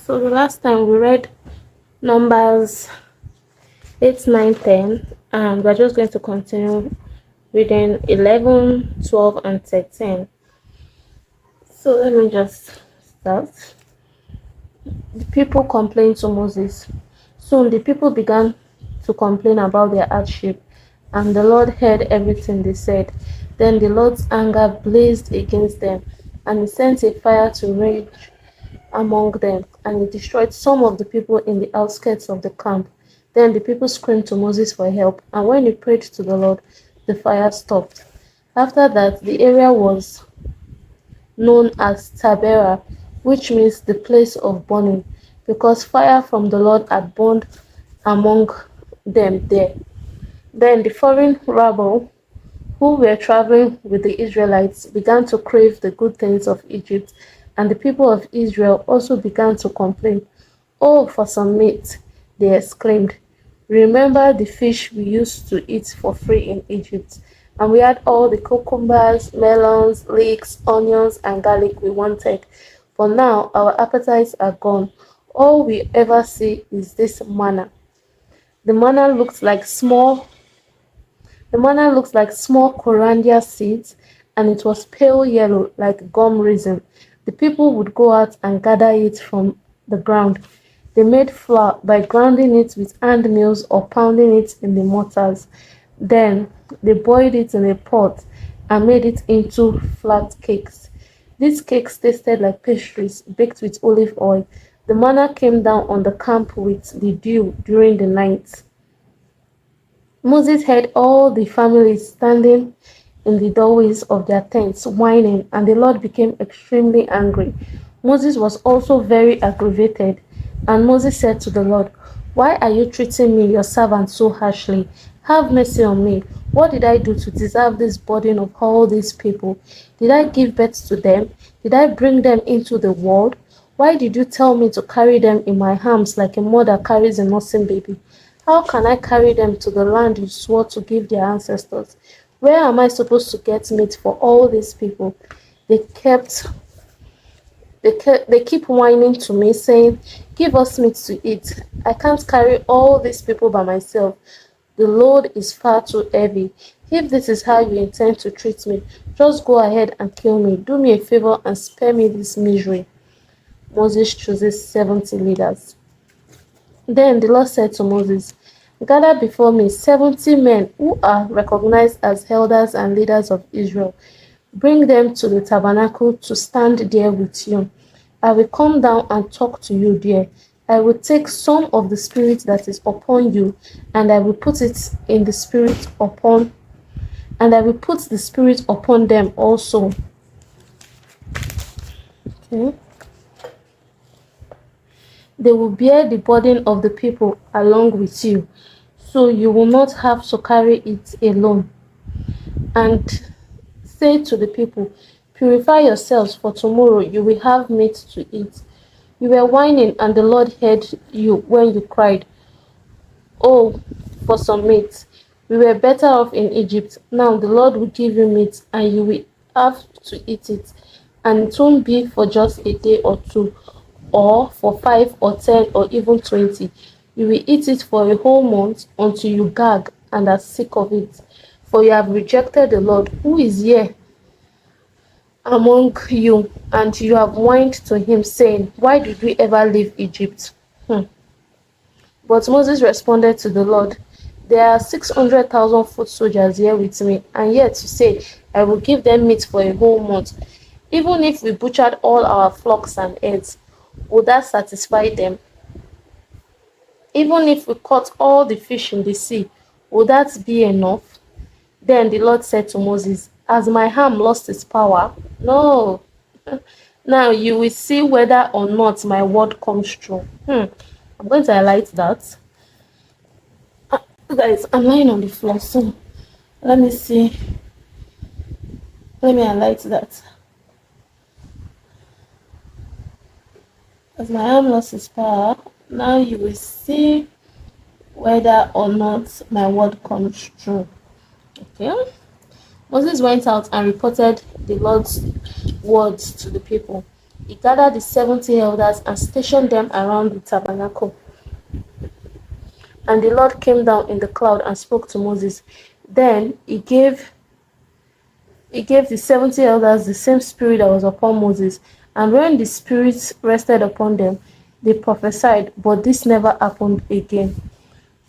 So the last time we read Numbers 8, 9, 10, and we're just going to continue reading 11, 12, and 13. So let me just start. The people complained to Moses. Soon the people began to complain about their hardship, and the Lord heard everything they said. Then the Lord's anger blazed against them, and he sent a fire to rage among them, and it destroyed some of the people in the outskirts of the camp. Then the people screamed to Moses for help, and when he prayed to the Lord, the fire stopped. After that, the area was known as Taberah, which means the place of burning, because fire from the Lord had burned among them there. Then the foreign rabble who were traveling with the Israelites began to crave the good things of Egypt, and the people of Israel also began to complain. "Oh, for some meat!" they exclaimed. "Remember the fish we used to eat for free in Egypt, and we had all the cucumbers, melons, leeks, onions, and garlic we wanted. But now our appetites are gone. All we ever see is this manna." The manna looked like small the manna looked like small coriander seeds, and it was pale yellow like gum resin. The people would go out and gather it from the ground. They made flour by grinding it with hand mills or pounding it in the mortars. Then they boiled it in a pot and made it into flat cakes. These cakes tasted like pastries baked with olive oil. The manna came down on the camp with the dew during the night. Moses heard all the families standing in the doorways of their tents, whining, and the Lord became extremely angry. Moses was also very aggravated, and Moses said to the Lord, "Why are you treating me, your servant, so harshly? Have mercy on me. What did I do to deserve this burden of all these people? Did I give birth to them? Did I bring them into the world? Why did you tell me to carry them in my arms like a mother carries a nursing baby? How can I carry them to the land you swore to give their ancestors? Where am I supposed to get meat for all these people?" They kept they keep whining to me, saying, "Give us meat to eat. I can't carry all these people by myself. The load is far too heavy. If this is how you intend to treat me, just go ahead and kill me. Do me a favor and spare me this misery." Moses chooses 70 leaders. Then the Lord said to Moses, "Gather before me 70 men who are recognized as elders and leaders of Israel. Bring them to the tabernacle to stand there with you. I will come down and talk to you there. I will take some of the spirit that is upon you, and I will put the spirit upon them also." Okay. They will bear the burden of the people along with you, so you will not have to carry it alone. And say to the people, "Purify yourselves, for tomorrow you will have meat to eat." You were whining, and the Lord heard you when you cried, "Oh, for some meat! We were better off in Egypt." Now the Lord will give you meat, and you will have to eat it. And it won't be for just a day or two, or for 5 or 10 or even 20. You will eat it for a whole month until you gag and are sick of it. For you have rejected the Lord, who is here among you, and you have whined to him, saying, "Why did we ever leave Egypt?" But Moses responded to the Lord, "There are 600,000 foot soldiers here with me, and yet you say, I will give them meat for a whole month. Even if we butchered all our flocks and herds, would that satisfy them? Even if we caught all the fish in the sea, would that be enough?" Then the Lord said to Moses, "Has my arm lost its power? No. Now you will see whether or not my word comes true." I'm going to highlight that. Guys, I'm lying on the floor, so let me see. Let me highlight that. As my arm lost its power, now you will see whether or not my word comes true. Okay. Moses went out and reported the Lord's words to the people. He gathered the 70 elders and stationed them around the tabernacle. And the Lord came down in the cloud and spoke to Moses. Then he gave the 70 elders the same spirit that was upon Moses. And when the spirit rested upon them, they prophesied, but this never happened again.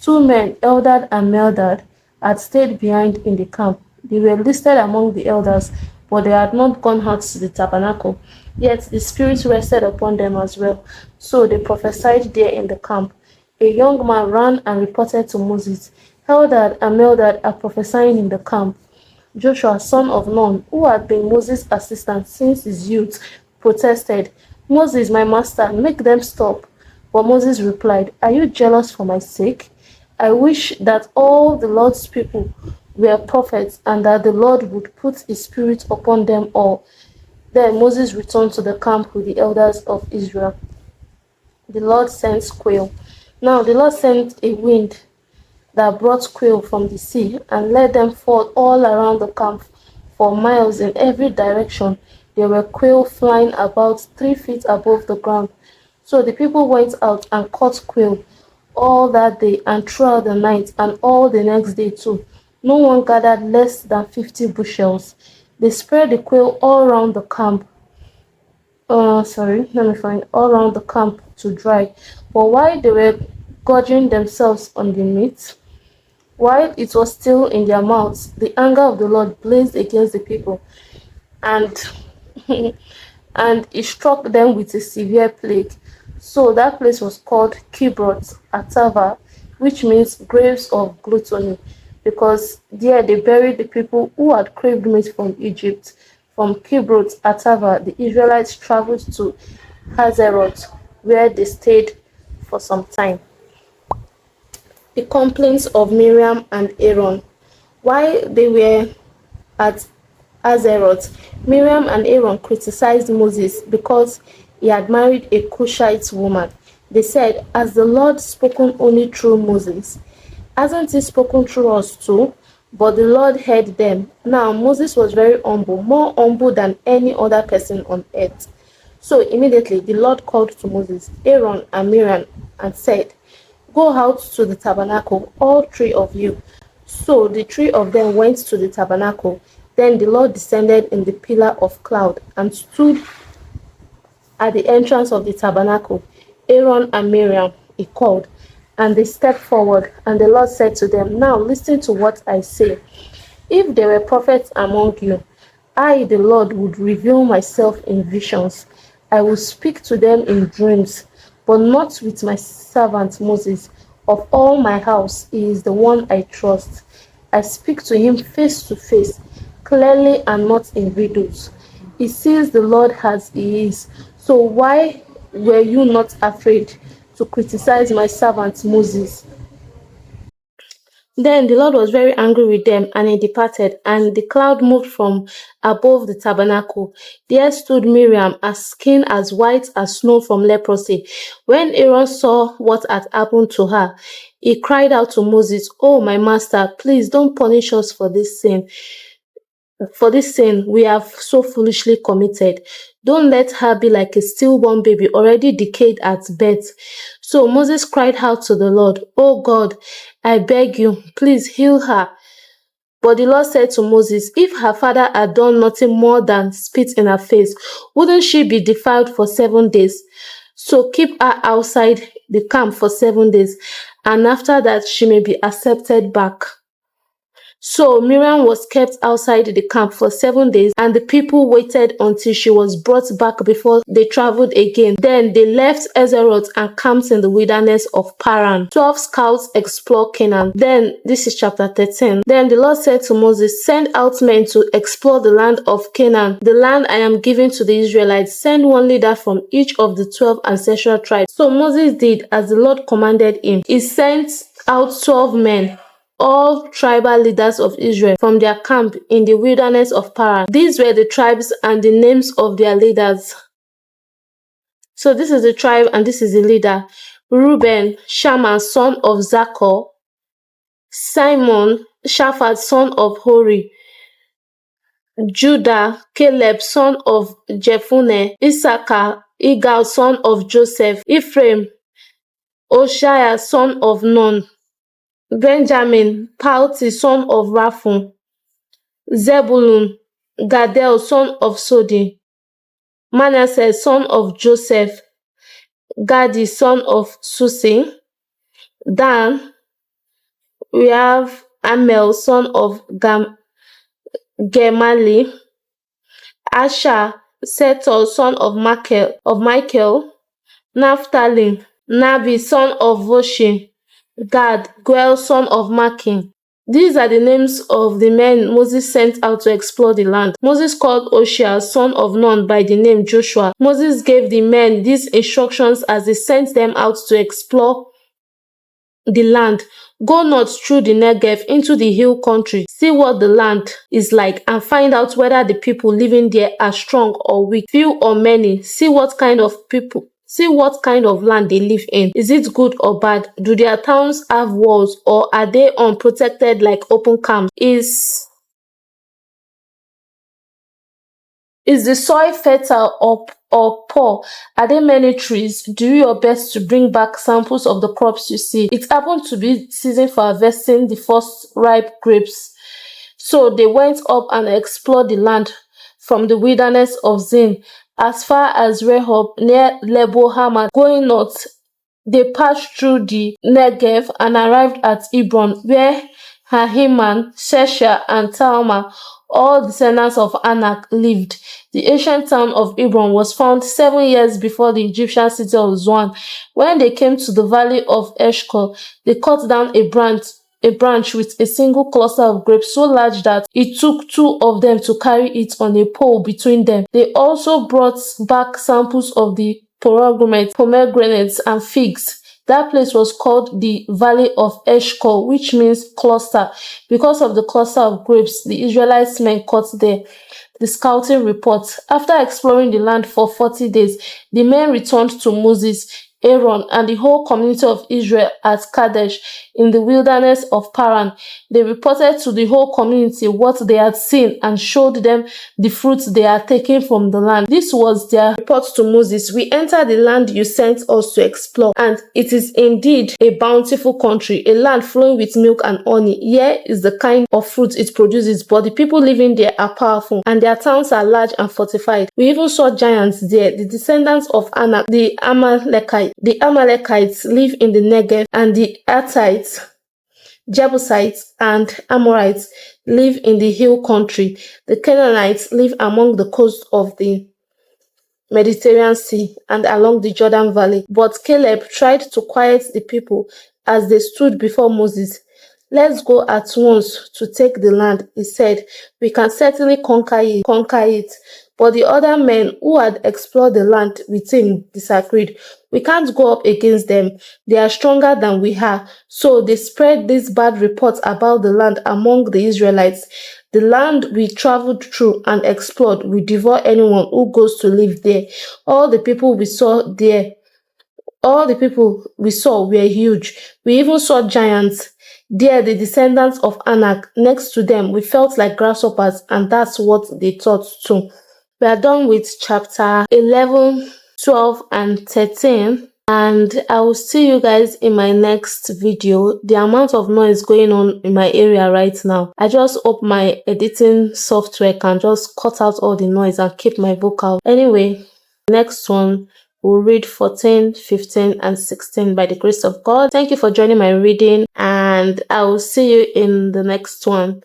2 men, Eldad and Meldad, had stayed behind in the camp. They were listed among the elders, but they had not gone out to the tabernacle. Yet the Spirit rested upon them as well. So they prophesied there in the camp. A young man ran and reported to Moses, Eldad and Meldad are prophesying in the camp. Joshua, son of Nun, who had been Moses' assistant since his youth, protested, Moses, my master, make them stop. But Moses replied, are you jealous for my sake? I wish that all the Lord's people were prophets and that the Lord would put his spirit upon them all. Then Moses returned to the camp with the elders of Israel. The Lord sent quail. Now the Lord sent a wind that brought quail from the sea and let them fall all around the camp for miles in every direction. There were quail flying about 3 feet above the ground. So the people went out and caught quail all that day and throughout the night and all the next day too. No one gathered less than 50 bushels. They spread the quail all around the camp. All around the camp to dry. But while they were gorging themselves on the meat, while it was still in their mouths, the anger of the Lord blazed against the people, and and he struck them with a severe plague. So that place was called Kibroth Atava, which means graves of gluttony, because there they buried the people who had craved meat from Egypt. From Kibroth Atava, the Israelites traveled to Hazeroth, where they stayed for some time. The complaints of Miriam and Aaron. While they were at Hazeroth, Miriam and Aaron criticized Moses because he had married a Cushite woman. They said, has the Lord spoken only through Moses? Hasn't he spoken through us too? But the Lord heard them. Now Moses was very humble, more humble than any other person on earth. So immediately the Lord called to Moses, Aaron, and Miriam, and said, go out to the tabernacle, all 3 of you. So the 3 of them went to the tabernacle. Then the Lord descended in the pillar of cloud and stood at the entrance of the tabernacle. Aaron and Miriam, he called, and they stepped forward. And the Lord said to them, now listen to what I say. If there were prophets among you, I, the Lord, would reveal myself in visions. I will speak to them in dreams, but not with my servant Moses. Of all my house, he is the one I trust. I speak to him face to face, clearly and not in riddles. He sees the Lord as he is. So why were you not afraid to criticize my servant Moses? Then the Lord was very angry with them, and he departed, and the cloud moved from above the tabernacle. There stood Miriam, as skin as white as snow from leprosy. When Aaron saw what had happened to her, he cried out to Moses, oh, my master, please don't punish us for this sin. For this sin we have so foolishly committed. Don't let her be like a stillborn baby already decayed at birth. So Moses cried out to the Lord, oh God, I beg you, please heal her. But the Lord said to Moses, if her father had done nothing more than spit in her face, wouldn't she be defiled for 7 days? So keep her outside the camp for 7 days, and after that she may be accepted back. So Miriam was kept outside the camp for 7 days, and the people waited until she was brought back before they traveled again. Then they left Hazeroth and camped in the wilderness of Paran. 12 scouts explore Canaan. Then, this is chapter 13. Then the Lord said to Moses, send out men to explore the land of Canaan, the land I am giving to the Israelites. Send 1 leader from each of the 12 ancestral tribes. So Moses did as the Lord commanded him. He sent out 12 men, all tribal leaders of Israel, from their camp in the wilderness of Paran. These were the tribes and the names of their leaders. So this is the tribe and this is the leader. Reuben, Shammah, son of Zachor. Simon, Shaphat, son of Hori. Judah, Caleb son of Jephunneh; Issachar, Igal son of Joseph; Ephraim, Hoshea son of Nun; Benjamin, Palti son of Raphu; Zebulun, Gadel son of Sodi; Manasseh son of Joseph; Gadi son of Susi; Dan, we have Amel son of Gemali; Asher, Setor son of Michael; Naphtali, Nabi son of Voshi; Gad, Quail son of Maki. These are the names of the men Moses sent out to explore the land. Moses called Hoshea, son of Nun, by the name Joshua. Moses gave the men these instructions as he sent them out to explore the land. Go north through the Negev into the hill country. See what the land is like and find out whether the people living there are strong or weak, few or many. See what kind of land they live in. Is it good or bad? Do their towns have walls, or are they unprotected like open camps? Is the soil fertile or poor? Are there many trees? Do your best to bring back samples of the crops you see. It happened to be season for harvesting the first ripe grapes. So they went up and explored the land from the wilderness of Zin as far as Rehob near Lebo Hamath. Going north, they passed through the Negev and arrived at Hebron, where Ahiman, Shesha, and Talmah, all descendants of Anak, lived. The ancient town of Hebron was found 7 years before the Egyptian city of Zoan. When they came to the valley of Eshcol, they cut down a branch with a single cluster of grapes so large that it took two of them to carry it on a pole between them. They also brought back samples of the pomegranates, and figs. That place was called the Valley of Eshcol, which means cluster, because of the cluster of grapes the Israelites men cut there. The scouting report. After exploring the land for 40 days, the men returned to Moses, Aaron, and the whole community of Israel at Kadesh in the wilderness of Paran. They reported to the whole community what they had seen and showed them the fruits they had taken from the land. This was their report to Moses. We entered the land you sent us to explore, and it is indeed a bountiful country, a land flowing with milk and honey. Here is the kind of fruit it produces, but the people living there are powerful, and their towns are large and fortified. We even saw giants there, the descendants of Anak, the Amalekites. The Amalekites live in the Negev, and the Hittites, Jebusites, and Amorites live in the hill country. The Canaanites live among the coast of the Mediterranean Sea and along the Jordan Valley. But Caleb tried to quiet the people as they stood before Moses. Let's go at once to take the land, he said. We can certainly conquer it. But the other men who had explored the land with him disagreed. We can't go up against them. They are stronger than we are. So they spread these bad reports about the land among the Israelites. The land we traveled through and explored will devour anyone who goes to live there. All the people we saw there, all the people we saw were huge. We even saw giants. There, the descendants of Anak. Next to them, we felt like grasshoppers, and that's what they thought too. We are done with chapter 11, 12, and 13. And I will see you guys in my next video. The amount of noise going on in my area right now, I just hope my editing software can just cut out all the noise and keep my vocal. Anyway, next one, we'll read 14, 15, and 16 by the grace of God. Thank you for joining my reading, and I will see you in the next one.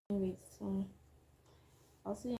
with. So I'll see you.